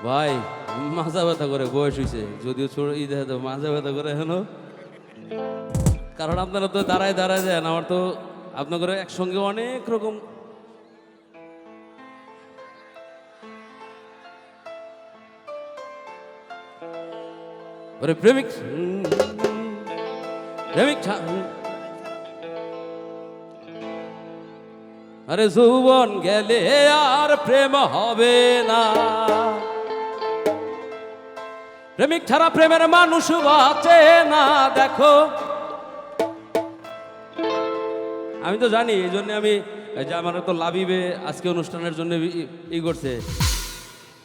ভাই মাজা ব্যথা করে বয়স হয়েছে, যদিও ছোট দেখা তো মাজা ব্যথা করে এখনো, কারণ আপনারা তো দাঁড়ায় দাঁড়ায় যান, আমার তো আপনাদের একসঙ্গে অনেক রকম ওরে প্রেমিক প্রেমিক আরে যৌবন গেলে আর প্রেম হবে না, প্রেমিক ছাড়া প্রেমের মানুষ বাঁচে না। দেখো আমি তো জানি, এই জন্য আমি যে আমার তো লাবিবে আজকে অনুষ্ঠানের জন্য ই করছে,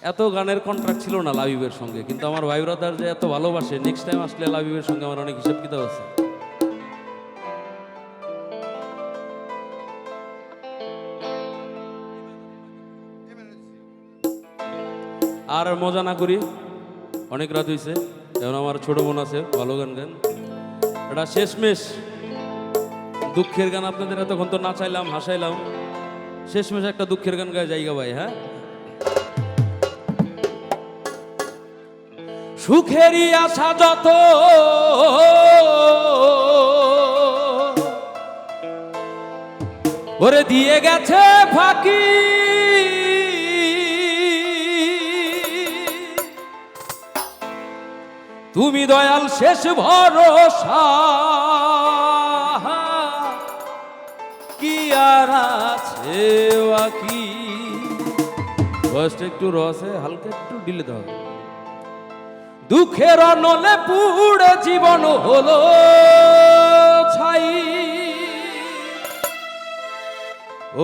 এত গানের কন্ট্রাক্ট ছিল না লাবিবের সঙ্গে, কিন্তু আমার ভাই ব্রাদার যে এত ভালোবাসে, নেক্সট টাইম আসলে লাবিবের সঙ্গে আমার অনেক হিসাব কিতাব আছে। আর মজা না করি, অনেক রাত হয়েছে, যেমন আমার ছোট বোন আছে ভালো গান গান, এটা শেষমেশ দুঃখের গান আপনাদের এতক্ষণ তো নাচাইলাম হাসাইলাম, শেষমেশ একটা দুঃখের গান গায়ে জায়গা ভাই। হ্যাঁ, সুখেরই আশা যত ওরে দিয়ে গেছে ফাঁকি, তুমি দয়াল শেষ ভরসা, কি আর আছে বাকি। ভয়েসটা একটু রসে হালকা একটু ডিলে দাও। দুঃখের নলে পুড়ে জীবন হলো ছাই,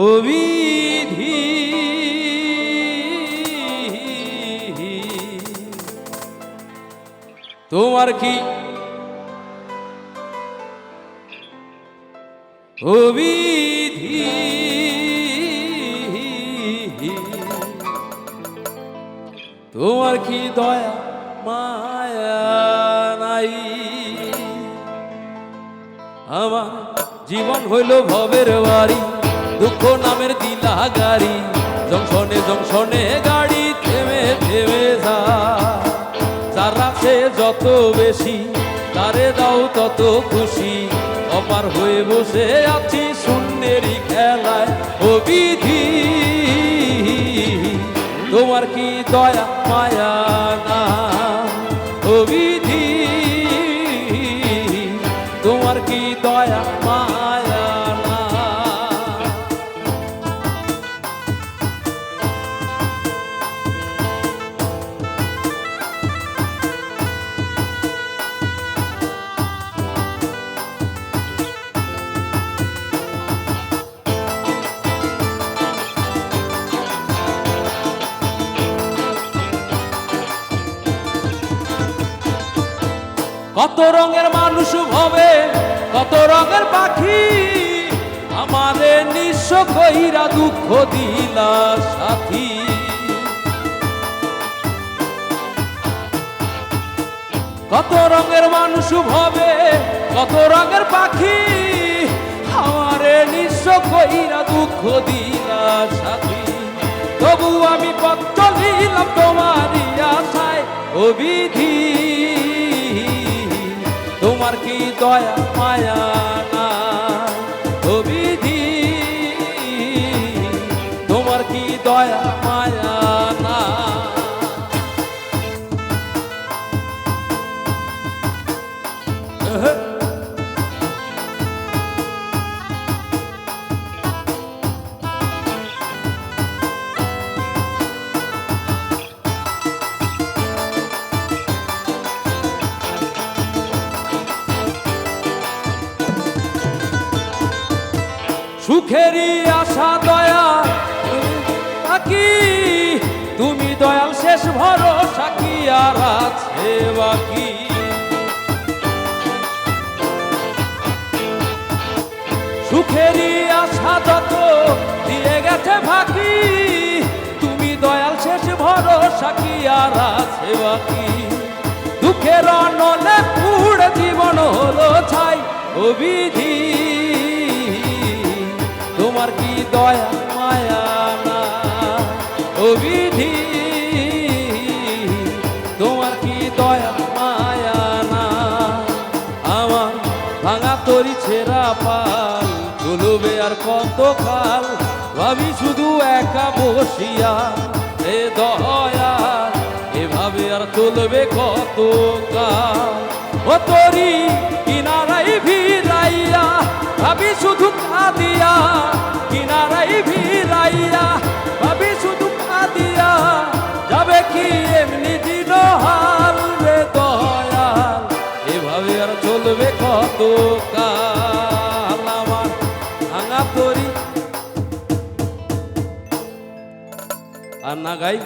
ও বিধি তোমার কি ও বিধি তোমার কি দয়া মায়া নাই, আমার জীবন হইল ভবের বাড়ি, দুঃখ নামের দিলা গাড়ি, জংশনে জংশনে গাড়ি থেমে থেমে যায়, যার আছে যত বেশি তারে দাও তত খুশি, অপার হয়ে বসে আছি শূন্যেরই খেলায়, ও বিধি তোমার কি দয়া মায়া না, ও বিধি তোমার কি দয়া মায়া না। কত রঙের মানুষ ভবে, কত রঙের পাখি, আমারে নিঃস্ব কইরা দুঃখ দিলা সাথী। কত রঙের মানুষ ভবে, কত রঙের পাখি, আমারে নিঃস্ব কইরা দুঃখ দিলা সাথী। তবু আমি পথ চলিলাম তোমারই আশায়, ও বিধি তোমার কি দয়া মায়া না, ও বিধি তোমার কি দয়া মায়া না। সুখেরই আশা দয়া বাকি, তুমি দয়াল শেষ ভরসা, কি আর আছে বাকি। সুখেরই আশা যত দিয়ে গেছে ফাঁকি, তুমি দয়াল শেষ ভরসা, কি আর আছে বাকি। দুঃখের নলে পুড়ে জীবন হলো ছাই, ও বিধি তোমার কি দয়া মায়া না। বিধি তোমার কি দয়া মায়া না আমার ভাঙা তরি ছেঁড়া পাল চলবে আর কত কাল ভাবি শুধু একা বসিয়া এ দয়া এভাবে আর চলবে কত কাল ও তরি কিনারাই ভিড়াইয়া ভাবি শুধু কাঁদিয়া কিনারাই ভিড়াইয়া ভাবি শুধু কাঁদিয়া যাবে কি এমনি দিন হাল রে দয়াল এভাবে আর চলবে কত কাল আমার ভাঙা তরি আর না গাই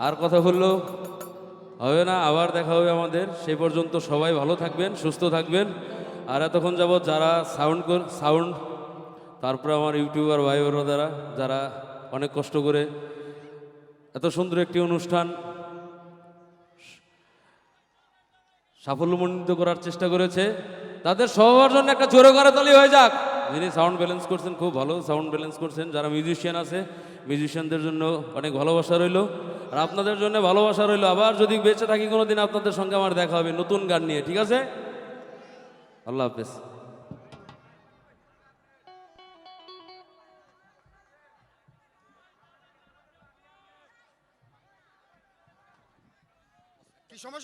আর কথা বললো হবে না, আবার দেখা হবে আমাদের। সেই পর্যন্ত সবাই ভালো থাকবেন, সুস্থ থাকবেন। আর এতক্ষণ যাবৎ যারা সাউন্ড তারপরে আমার ইউটিউবার ভাই বোনেরা যারা অনেক কষ্ট করে এত সুন্দর একটি অনুষ্ঠান সাফল্যমণ্ডিত করার চেষ্টা করেছে, তাদের সবার জন্য একটা জোরে করে তালি হয়ে যাক। যিনি সাউন্ড ব্যালেন্স করছেন, খুব ভালো সাউন্ড ব্যালেন্স করছেন। যারা মিউজিশিয়ান আছে, মিউজিশিয়ানদের জন্য অনেক ভালোবাসা রইল, আর আপনাদের জন্য ভালোবাসা রইল। আবার যদি বেঁচে থাকি কোনোদিন আপনাদের সঙ্গে আমার দেখা হবে নতুন গান নিয়ে, ঠিক আছে? আল্লাহ হাফেজ। কি সমস্যা?